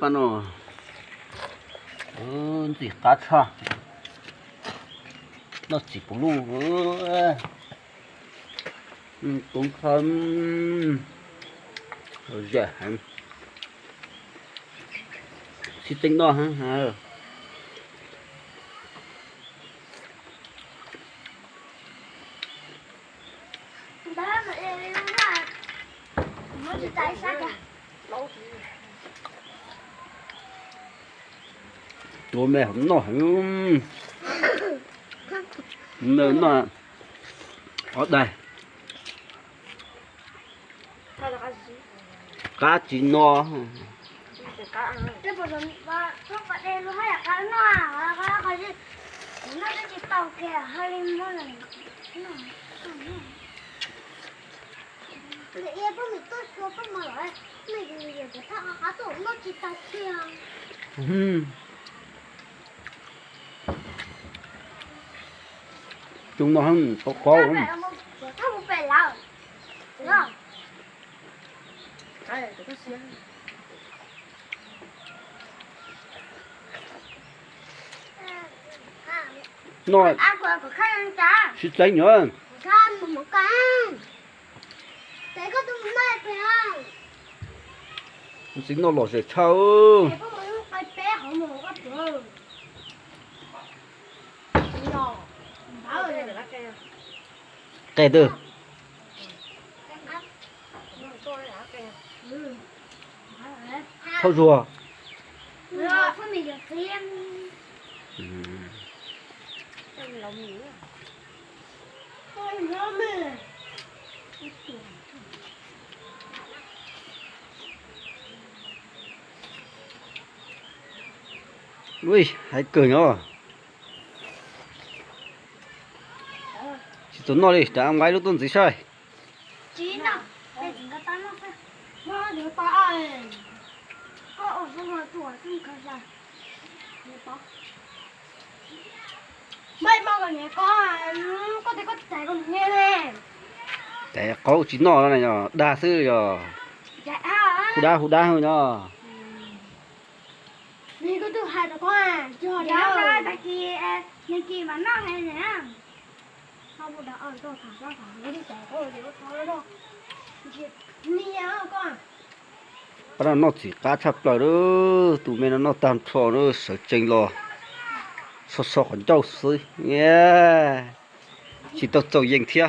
bạn nó gì cá cha nó chỉ có lu cũng không dễ chỉ tính đó ha. Tôi mẹ không nổi nên là ở đây cá chỉ no这不是把说把这路还要干嘛？还是那个去倒给还是么人？也不没多说不么来，没有也不他还走那去打枪。chúng nó không có không他不白了，知道？哎，这个是。 nói ăn của khách ăn cá. xịt tránh nữa Can một can. Để có tụi này phải không? chính nó lọt sẽ trâu Để có một cái bé họ một cái bự. Nhỏ. Đó rồi là cái. kẻ từ thâu rùa Rồi, phân mình được riêng. Thôi nhớ mẹ. ui hãy cười nhá chỉ tốn nó đi đã ngay lúc tuần gì sai Chín à? Để chúng ta nó phải. Nó được ta ơi. Có ở trong người tuổi không có gì. Mấy bao giờ nhé có thể có trẻ còn nghe nè. để có chín nó này nhở đa sư nhở Dạ à. hú đa hơn nhở Đi có thứ hai là có à. Cho dạ ra tại kia mà nó này nè. Không có đã ở đâu thả nó đi trẻ có gì có thôi đâu. Đi à con. bắt đầu nó chỉ cá chập rồi đó tụi mình nó tam trò nó sợ chênh lo sọ sọ con trâu xí yeah chỉ tao trâu yên thiệt